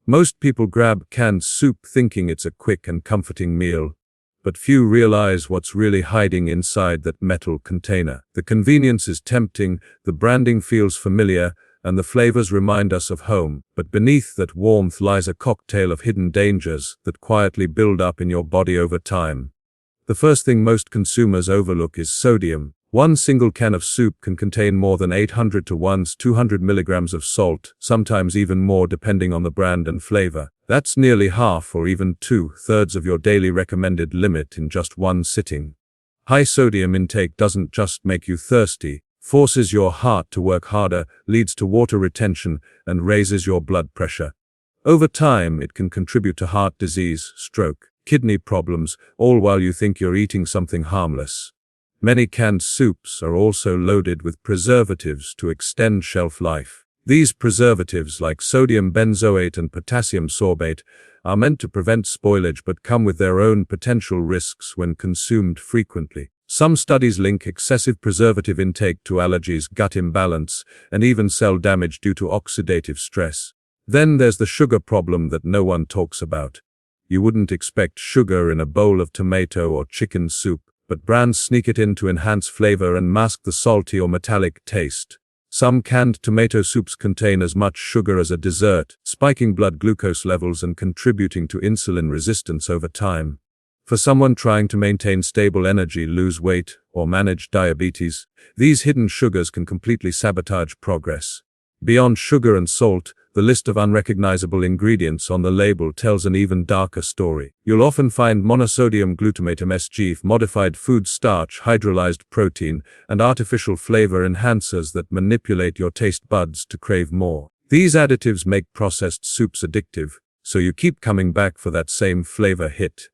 Most people grab canned soup thinking it's a quick and comforting meal, but few realize what's really hiding inside that metal container. The convenience is tempting, the branding feels familiar, and the flavors remind us of home. But beneath that warmth lies a cocktail of hidden dangers that quietly build up in your body over time. The first thing most consumers overlook is sodium. One single can of soup can contain more than 800 to 200 milligrams of salt, sometimes even more depending on the brand and flavor. That's nearly half or even 2/3 of your daily recommended limit in just one sitting. High sodium intake doesn't just make you thirsty, forces your heart to work harder, leads to water retention, and raises your blood pressure. Over time, it can contribute to heart disease, stroke, kidney problems, all while you think you're eating something harmless. Many canned soups are also loaded with preservatives to extend shelf life. These preservatives, like sodium benzoate and potassium sorbate, are meant to prevent spoilage but come with their own potential risks when consumed frequently. Some studies link excessive preservative intake to allergies, gut imbalance, and even cell damage due to oxidative stress. Then there's the sugar problem that no one talks about. You wouldn't expect sugar in a bowl of tomato or chicken soup, but brands sneak it in to enhance flavor and mask the salty or metallic taste. Some canned tomato soups contain as much sugar as a dessert, spiking blood glucose levels and contributing to insulin resistance over time. For someone trying to maintain stable energy, lose weight, or manage diabetes, these hidden sugars can completely sabotage progress. Beyond sugar and salt, the list of unrecognizable ingredients on the label tells an even darker story. You'll often find monosodium glutamate (MSG), modified food starch, hydrolyzed protein, and artificial flavor enhancers that manipulate your taste buds to crave more. These additives make processed soups addictive, so you keep coming back for that same flavor hit.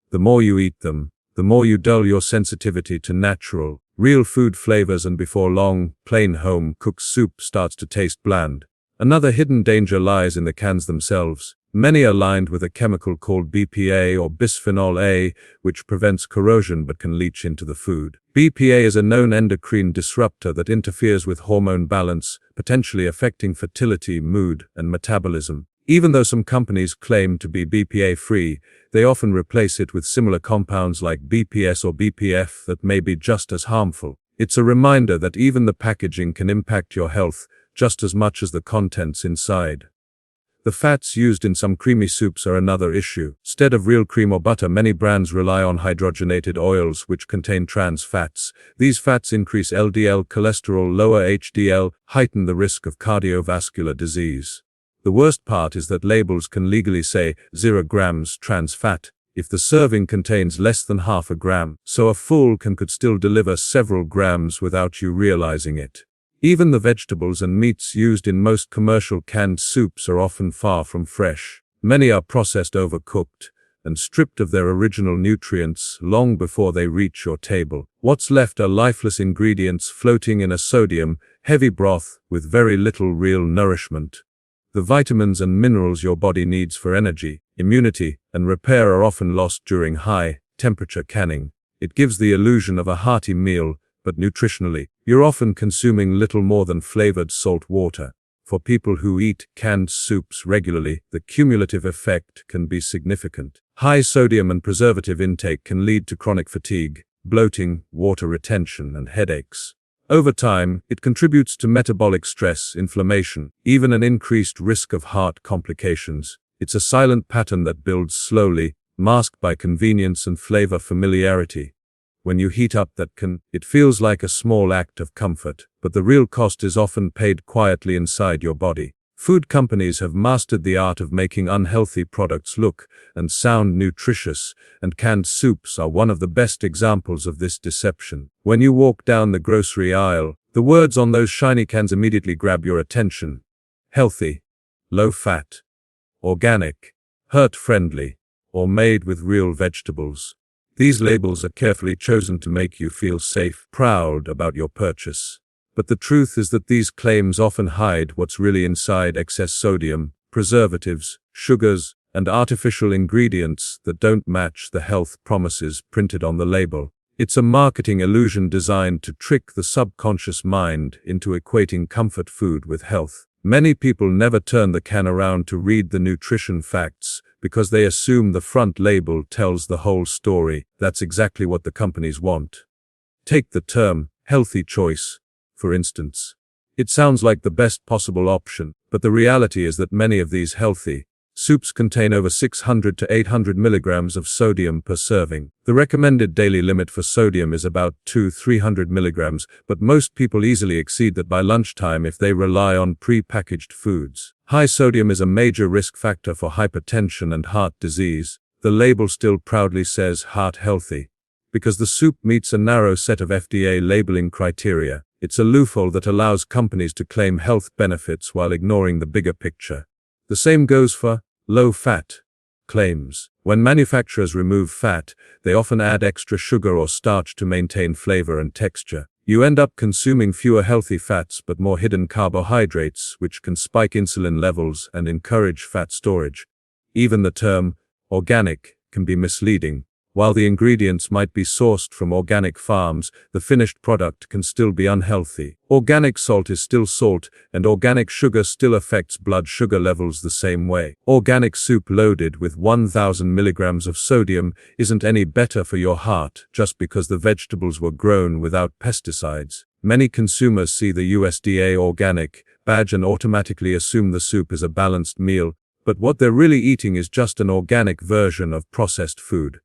The more you eat them, the more you dull your sensitivity to natural, real food flavors, and before long, plain home-cooked soup starts to taste bland. Another hidden danger lies in the cans themselves. Many are lined with a chemical called BPA or bisphenol A, which prevents corrosion but can leach into the food. BPA is a known endocrine disruptor that interferes with hormone balance, potentially affecting fertility, mood, and metabolism. Even though some companies claim to be BPA-free, they often replace it with similar compounds like BPS or BPF that may be just as harmful. It's a reminder that even the packaging can impact your health just as much as the contents inside. The fats used in some creamy soups are another issue. Instead of real cream or butter, many brands rely on hydrogenated oils which contain trans fats. These fats increase LDL cholesterol, lower HDL, heighten the risk of cardiovascular disease. The worst part is that labels can legally say 0 grams trans fat if the serving contains less than half a gram, so a full can could still deliver several grams without you realizing it. Even the vegetables and meats used in most commercial canned soups are often far from fresh. Many are processed, overcooked, and stripped of their original nutrients long before they reach your table. What's left are lifeless ingredients floating in a sodium-heavy broth with very little real nourishment. The vitamins and minerals your body needs for energy, immunity, and repair are often lost during high-temperature canning. It gives the illusion of a hearty meal, but nutritionally, you're often consuming little more than flavored salt water. For people who eat canned soups regularly, the cumulative effect can be significant. High sodium and preservative intake can lead to chronic fatigue, bloating, water retention, and headaches. Over time, it contributes to metabolic stress, inflammation, even an increased risk of heart complications. It's a silent pattern that builds slowly, masked by convenience and flavor familiarity. When you heat up that can, it feels like a small act of comfort, but the real cost is often paid quietly inside your body. Food companies have mastered the art of making unhealthy products look and sound nutritious, and canned soups are one of the best examples of this deception. When you walk down the grocery aisle, the words on those shiny cans immediately grab your attention. Healthy, low-fat, organic, hurt-friendly, or made with real vegetables. These labels are carefully chosen to make you feel safe, proud about your purchase. But the truth is that these claims often hide what's really inside: excess sodium, preservatives, sugars, and artificial ingredients that don't match the health promises printed on the label. It's a marketing illusion designed to trick the subconscious mind into equating comfort food with health. Many people never turn the can around to read the nutrition facts because they assume the front label tells the whole story. That's exactly what the companies want. Take the term healthy choice, for instance. It sounds like the best possible option, but the reality is that many of these healthy soups contain over 600 to 800 milligrams of sodium per serving. The recommended daily limit for sodium is about 200-300 milligrams, but most people easily exceed that by lunchtime if they rely on pre-packaged foods. High sodium is a major risk factor for hypertension and heart disease. The label still proudly says heart healthy, because the soup meets a narrow set of FDA labeling criteria. It's a loophole that allows companies to claim health benefits while ignoring the bigger picture. The same goes for low-fat claims. When manufacturers remove fat, they often add extra sugar or starch to maintain flavor and texture. You end up consuming fewer healthy fats but more hidden carbohydrates, which can spike insulin levels and encourage fat storage. Even the term organic can be misleading. While the ingredients might be sourced from organic farms, the finished product can still be unhealthy. Organic salt is still salt, and organic sugar still affects blood sugar levels the same way. Organic soup loaded with 1,000 milligrams of sodium isn't any better for your heart just because the vegetables were grown without pesticides. Many consumers see the USDA organic badge and automatically assume the soup is a balanced meal, but what they're really eating is just an organic version of processed food.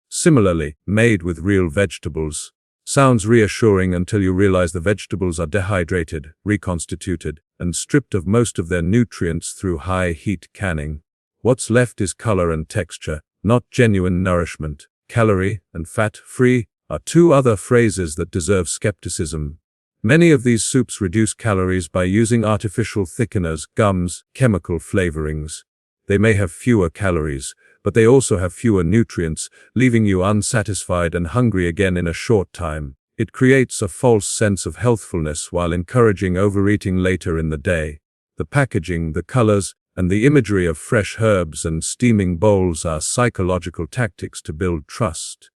Similarly, made with real vegetables sounds reassuring until you realize the vegetables are dehydrated, reconstituted, and stripped of most of their nutrients through high-heat canning. What's left is color and texture, not genuine nourishment. Calorie and fat-free are two other phrases that deserve skepticism. Many of these soups reduce calories by using artificial thickeners, gums, chemical flavorings. They may have fewer calories, but they also have fewer nutrients, leaving you unsatisfied and hungry again in a short time. It creates a false sense of healthfulness while encouraging overeating later in the day. The packaging, the colors, and the imagery of fresh herbs and steaming bowls are psychological tactics to build trust.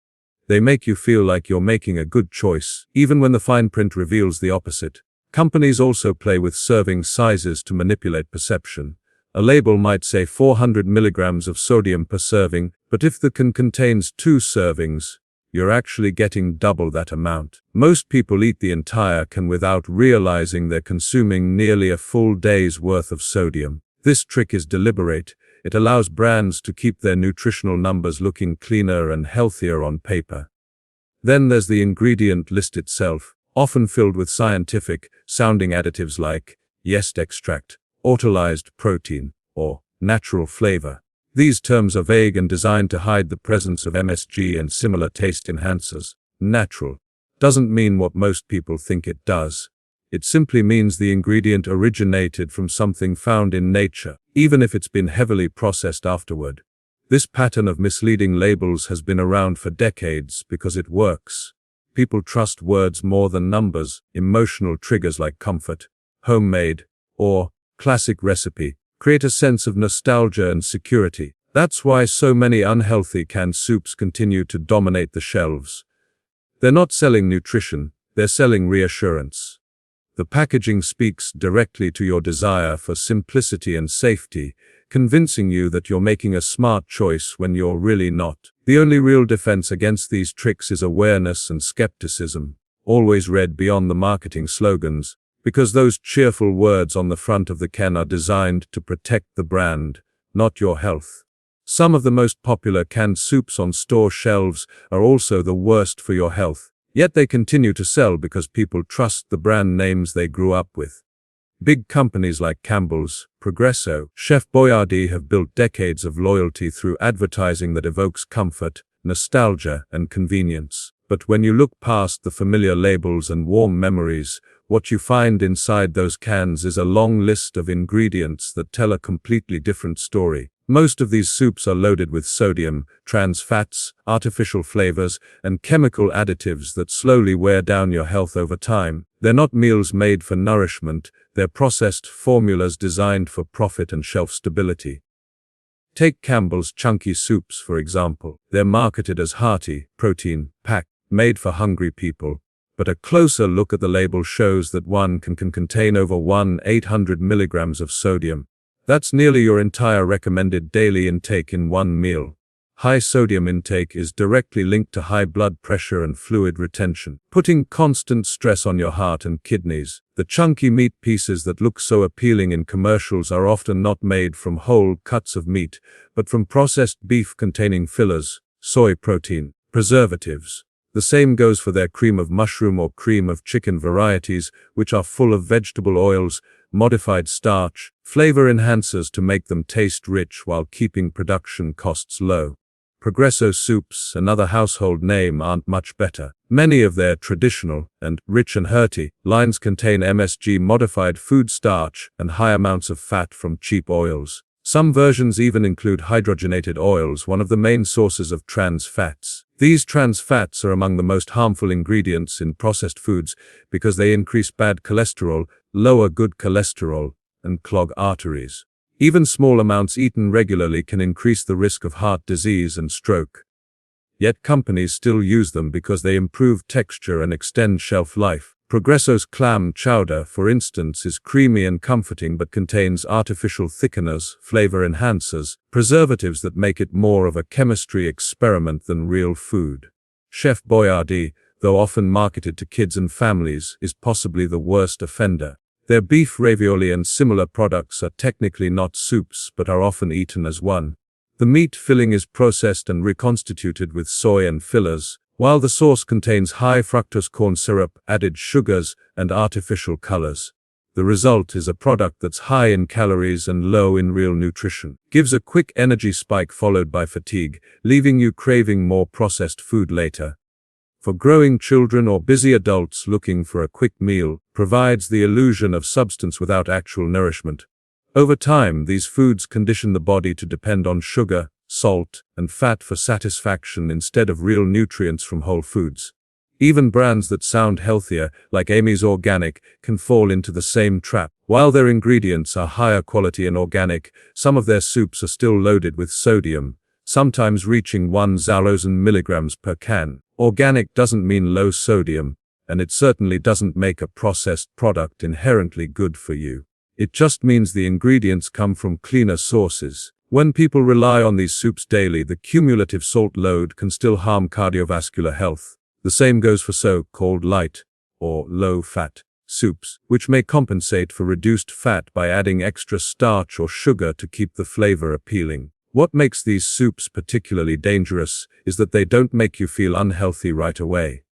They make you feel like you're making a good choice, even when the fine print reveals the opposite. Companies also play with serving sizes to manipulate perception. A label might say 400 milligrams of sodium per serving, but if the can contains 2 servings, you're actually getting double that amount. Most people eat the entire can without realizing they're consuming nearly a full day's worth of sodium. This trick is deliberate. It allows brands to keep their nutritional numbers looking cleaner and healthier on paper. Then there's the ingredient list itself, often filled with scientific-sounding additives like yeast extract, autolyzed protein, or natural flavor. These terms are vague and designed to hide the presence of MSG and similar taste enhancers. Natural doesn't mean what most people think it does. It simply means the ingredient originated from something found in nature, even if it's been heavily processed afterward. This pattern of misleading labels has been around for decades because it works. People trust words more than numbers. Emotional triggers like comfort, homemade, or classic recipe create a sense of nostalgia and security. That's why so many unhealthy canned soups continue to dominate the shelves. They're not selling nutrition, they're selling reassurance. The packaging speaks directly to your desire for simplicity and safety, convincing you that you're making a smart choice when you're really not. The only real defense against these tricks is awareness and skepticism. Always read beyond the marketing slogans, because those cheerful words on the front of the can are designed to protect the brand, not your health. Some of the most popular canned soups on store shelves are also the worst for your health, yet they continue to sell because people trust the brand names they grew up with. Big companies like Campbell's, Progresso, Chef Boyardee have built decades of loyalty through advertising that evokes comfort, nostalgia, and convenience. But when you look past the familiar labels and warm memories, what you find inside those cans is a long list of ingredients that tell a completely different story. Most of these soups are loaded with sodium, trans fats, artificial flavors, and chemical additives that slowly wear down your health over time. They're not meals made for nourishment, they're processed formulas designed for profit and shelf stability. Take Campbell's chunky soups, for example. They're marketed as hearty, protein-packed, made for hungry people. but a closer look at the label shows that one can contain over 800 milligrams of sodium. That's nearly your entire recommended daily intake in one meal. High sodium intake is directly linked to high blood pressure and fluid retention, putting constant stress on your heart and kidneys. The chunky meat pieces that look so appealing in commercials are often not made from whole cuts of meat, but from processed beef containing fillers, soy protein, preservatives. The same goes for their cream of mushroom or cream of chicken varieties, which are full of vegetable oils, modified starch, flavor enhancers to make them taste rich while keeping production costs low. Progresso soups, another household name, aren't much better. Many of their traditional and rich and hearty lines contain MSG-modified food starch and high amounts of fat from cheap oils. Some versions even include hydrogenated oils, one of the main sources of trans fats. These trans fats are among the most harmful ingredients in processed foods because they increase bad cholesterol, lower good cholesterol, and clog arteries. Even small amounts eaten regularly can increase the risk of heart disease and stroke. Yet companies still use them because they improve texture and extend shelf life. Progresso's clam chowder, for instance, is creamy and comforting but contains artificial thickeners, flavor enhancers, preservatives that make it more of a chemistry experiment than real food. Chef Boyardee, though often marketed to kids and families, is possibly the worst offender. Their beef ravioli and similar products are technically not soups but are often eaten as one. The meat filling is processed and reconstituted with soy and fillers, while the sauce contains high fructose corn syrup, added sugars, and artificial colors. The result is a product that's high in calories and low in real nutrition. Gives a quick energy spike followed by fatigue, leaving you craving more processed food later. For growing children or busy adults looking for a quick meal, provides the illusion of substance without actual nourishment. Over time, these foods condition the body to depend on sugar, salt, and fat for satisfaction instead of real nutrients from whole foods. Even brands that sound healthier, like Amy's Organic, can fall into the same trap. While their ingredients are higher quality and organic, some of their soups are still loaded with sodium, sometimes reaching 1,000 milligrams per can. Organic doesn't mean low sodium, and it certainly doesn't make a processed product inherently good for you. It just means the ingredients come from cleaner sources. When people rely on these soups daily, the cumulative salt load can still harm cardiovascular health. The same goes for so-called light or low-fat soups, which may compensate for reduced fat by adding extra starch or sugar to keep the flavor appealing. What makes these soups particularly dangerous is that they don't make you feel unhealthy right away.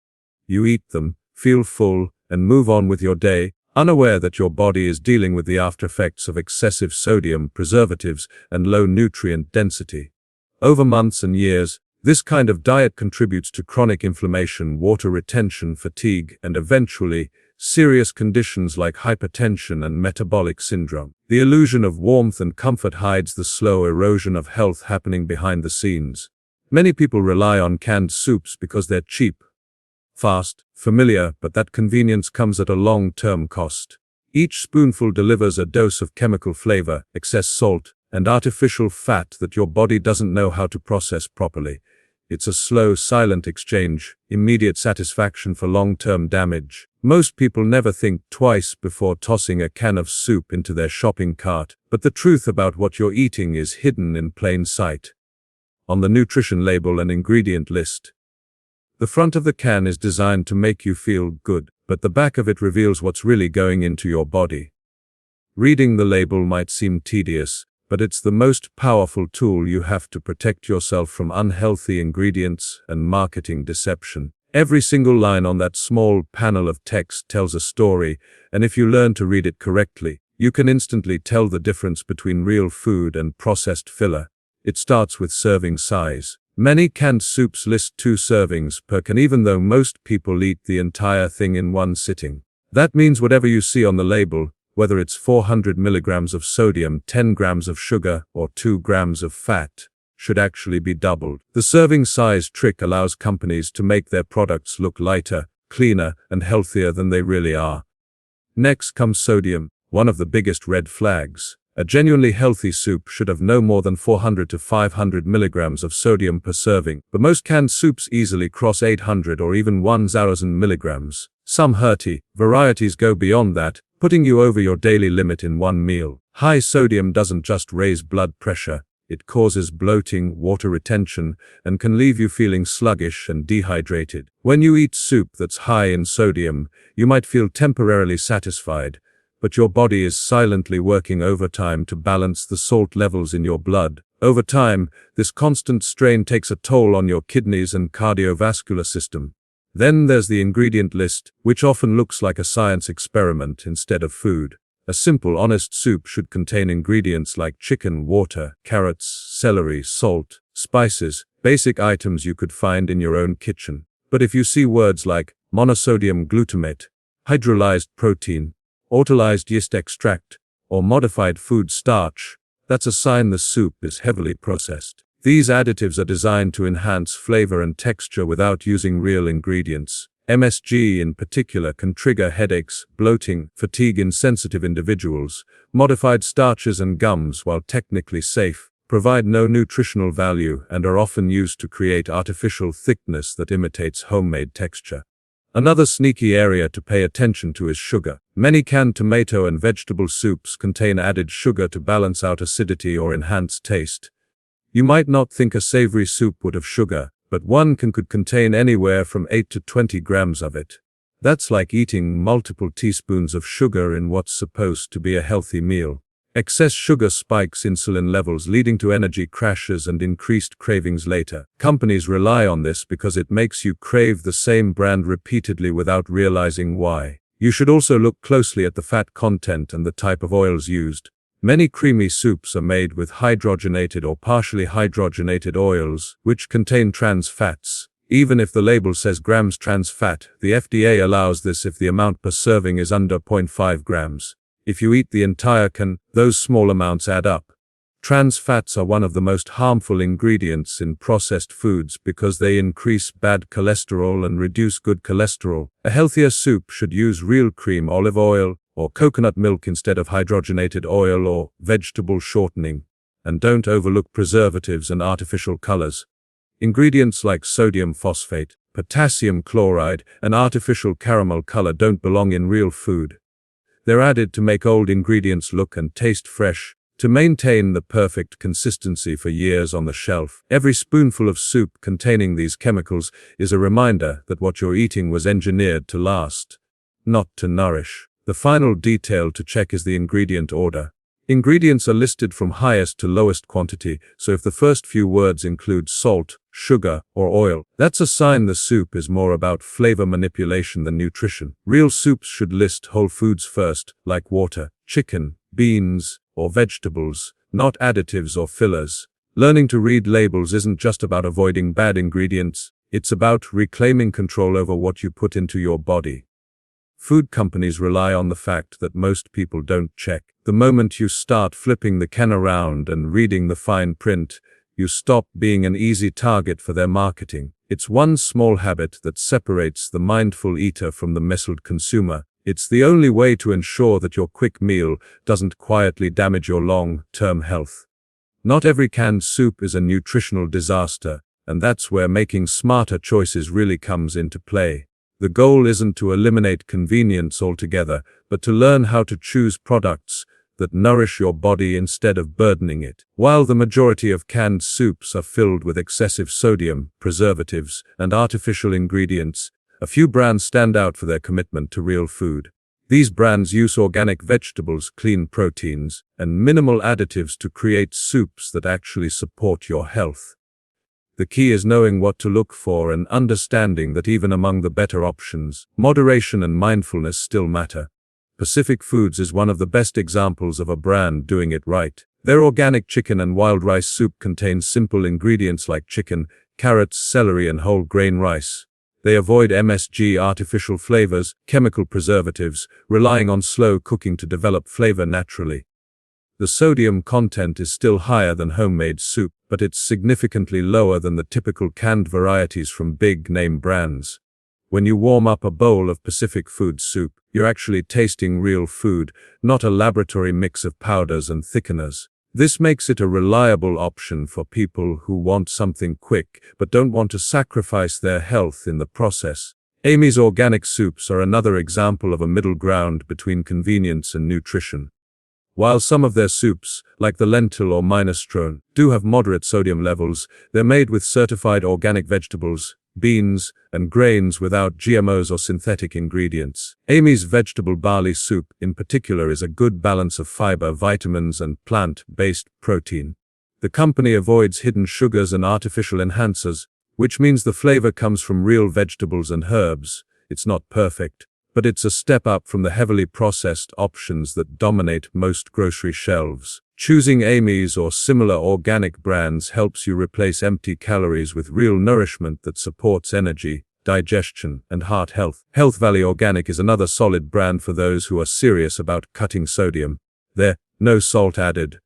You eat them, feel full, and move on with your day, unaware that your body is dealing with the aftereffects of excessive sodium, preservatives, and low nutrient density. Over months and years, this kind of diet contributes to chronic inflammation, water retention, fatigue, and eventually, serious conditions like hypertension and metabolic syndrome. The illusion of warmth and comfort hides the slow erosion of health happening behind the scenes. Many people rely on canned soups because they're cheap, fast, familiar, but that convenience comes at a long-term cost. Each spoonful delivers a dose of chemical flavor, excess salt, and artificial fat that your body doesn't know how to process properly. It's a slow, silent exchange, immediate satisfaction for long-term damage. Most people never think twice before tossing a can of soup into their shopping cart, but the truth about what you're eating is hidden in plain sight. On the nutrition label and ingredient list, the front of the can is designed to make you feel good, but the back of it reveals what's really going into your body. Reading the label might seem tedious, but it's the most powerful tool you have to protect yourself from unhealthy ingredients and marketing deception. Every single line on that small panel of text tells a story, and if you learn to read it correctly, you can instantly tell the difference between real food and processed filler. It starts with serving size. Many canned soups list 2 servings per can, even though most people eat the entire thing in one sitting. That means whatever you see on the label, whether it's 400 milligrams of sodium, 10 grams of sugar, or 2 grams of fat, should actually be doubled. The serving size trick allows companies to make their products look lighter, cleaner, and healthier than they really are. Next comes sodium, one of the biggest red flags. A genuinely healthy soup should have no more than 400 to 500 milligrams of sodium per serving, but most canned soups easily cross 800 or even 1,000 milligrams. Some hearty varieties go beyond that, putting you over your daily limit in one meal. High sodium doesn't just raise blood pressure, it causes bloating, water retention, and can leave you feeling sluggish and dehydrated. When you eat soup that's high in sodium, you might feel temporarily satisfied, but your body is silently working overtime to balance the salt levels in your blood. Over time, this constant strain takes a toll on your kidneys and cardiovascular system. Then there's the ingredient list, which often looks like a science experiment instead of food. A simple, honest soup should contain ingredients like chicken, water, carrots, celery, salt, spices, basic items you could find in your own kitchen. But if you see words like monosodium glutamate, hydrolyzed protein, autolyzed yeast extract, or modified food starch, that's a sign the soup is heavily processed. These additives are designed to enhance flavor and texture without using real ingredients. MSG in particular can trigger headaches, bloating, fatigue in sensitive individuals. Modified starches and gums, while technically safe, provide no nutritional value and are often used to create artificial thickness that imitates homemade texture. Another sneaky area to pay attention to is sugar. Many canned tomato and vegetable soups contain added sugar to balance out acidity or enhance taste. You might not think a savory soup would have sugar, but one could contain anywhere from 8 to 20 grams of it. That's like eating multiple teaspoons of sugar in what's supposed to be a healthy meal. Excess sugar spikes insulin levels, leading to energy crashes and increased cravings later. Companies rely on this because it makes you crave the same brand repeatedly without realizing why. You should also look closely at the fat content and the type of oils used. Many creamy soups are made with hydrogenated or partially hydrogenated oils, which contain trans fats. Even if the label says grams trans fat, the FDA allows this if the amount per serving is under 0.5 grams. If you eat the entire can, those small amounts add up. Trans fats are one of the most harmful ingredients in processed foods because they increase bad cholesterol and reduce good cholesterol. A healthier soup should use real cream, olive oil, or coconut milk instead of hydrogenated oil or vegetable shortening. And don't overlook preservatives and artificial colors. Ingredients like sodium phosphate, potassium chloride, and artificial caramel color don't belong in real food. They're added to make old ingredients look and taste fresh, to maintain the perfect consistency for years on the shelf. Every spoonful of soup containing these chemicals is a reminder that what you're eating was engineered to last, not to nourish. The final detail to check is the ingredient order. Ingredients are listed from highest to lowest quantity, so if the first few words include salt, sugar, or oil, that's a sign the soup is more about flavor manipulation than nutrition. Real soups should list whole foods first, like water, chicken, beans, or vegetables, not additives or fillers. Learning to read labels isn't just about avoiding bad ingredients, it's about reclaiming control over what you put into your body. Food companies rely on the fact that most people don't check. The moment you start flipping the can around and reading the fine print, you stop being an easy target for their marketing. It's one small habit that separates the mindful eater from the misled consumer. It's the only way to ensure that your quick meal doesn't quietly damage your long-term health. Not every canned soup is a nutritional disaster, and that's where making smarter choices really comes into play. The goal isn't to eliminate convenience altogether, but to learn how to choose products that nourish your body instead of burdening it. While the majority of canned soups are filled with excessive sodium, preservatives, and artificial ingredients, a few brands stand out for their commitment to real food. These brands use organic vegetables, clean proteins, and minimal additives to create soups that actually support your health. The key is knowing what to look for and understanding that even among the better options, moderation and mindfulness still matter. Pacific Foods is one of the best examples of a brand doing it right. Their organic chicken and wild rice soup contains simple ingredients like chicken, carrots, celery, and whole grain rice. They avoid MSG, artificial flavors, chemical preservatives, relying on slow cooking to develop flavor naturally. The sodium content is still higher than homemade soup, but it's significantly lower than the typical canned varieties from big-name brands. When you warm up a bowl of Pacific Foods soup, you're actually tasting real food, not a laboratory mix of powders and thickeners. This makes it a reliable option for people who want something quick but don't want to sacrifice their health in the process. Amy's organic soups are another example of a middle ground between convenience and nutrition. While some of their soups, like the lentil or minestrone, do have moderate sodium levels, they're made with certified organic vegetables, beans, and grains without GMOs or synthetic ingredients. Amy's vegetable barley soup, in particular, is a good balance of fiber, vitamins, and plant-based protein. The company avoids hidden sugars and artificial enhancers, which means the flavor comes from real vegetables and herbs. It's not perfect, but it's a step up from the heavily processed options that dominate most grocery shelves. Choosing Amy's or similar organic brands helps you replace empty calories with real nourishment that supports energy, digestion, and heart health. Health Valley Organic is another solid brand for those who are serious about cutting sodium. Their no salt added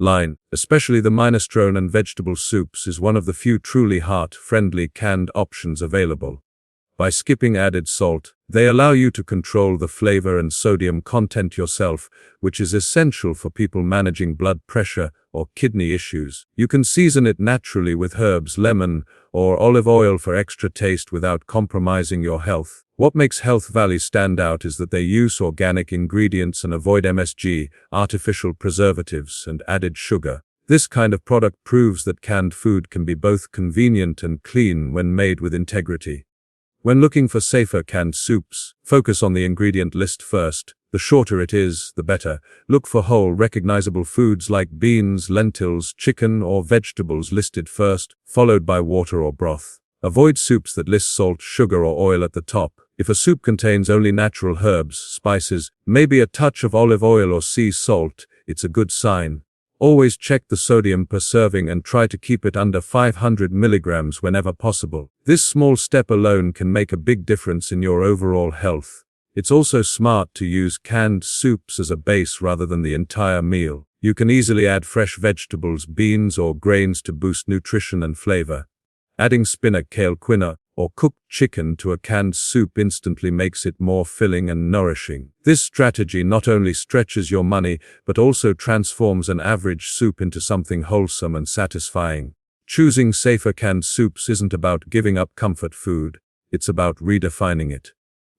line, especially the minestrone and vegetable soups, is one of the few truly heart-friendly canned options available. By skipping added salt, they allow you to control the flavor and sodium content yourself, which is essential for people managing blood pressure or kidney issues. You can season it naturally with herbs, lemon, or olive oil for extra taste without compromising your health. What makes Health Valley stand out is that they use organic ingredients and avoid MSG, artificial preservatives, and added sugar. This kind of product proves that canned food can be both convenient and clean when made with integrity. When looking for safer canned soups, focus on the ingredient list first. The shorter it is, the better. Look for whole, recognizable foods like beans, lentils, chicken, or vegetables listed first, followed by water or broth. Avoid soups that list salt, sugar, or oil at the top. If a soup contains only natural herbs, spices, maybe a touch of olive oil or sea salt, it's a good sign. Always check the sodium per serving and try to keep it under 500 milligrams whenever possible. This small step alone can make a big difference in your overall health. It's also smart to use canned soups as a base rather than the entire meal. You can easily add fresh vegetables, beans, or grains to boost nutrition and flavor. Adding spinach, kale, quinoa, or cooked chicken to a canned soup instantly makes it more filling and nourishing. This strategy not only stretches your money, but also transforms an average soup into something wholesome and satisfying. Choosing safer canned soups isn't about giving up comfort food, it's about redefining it.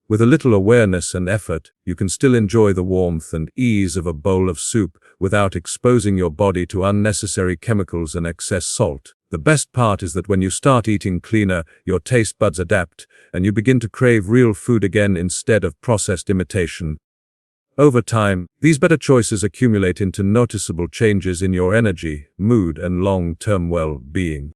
With a little awareness and effort, you can still enjoy the warmth and ease of a bowl of soup without exposing your body to unnecessary chemicals and excess salt. The best part is that when you start eating cleaner, your taste buds adapt, and you begin to crave real food again instead of processed imitation. Over time, these better choices accumulate into noticeable changes in your energy, mood, and long-term well-being.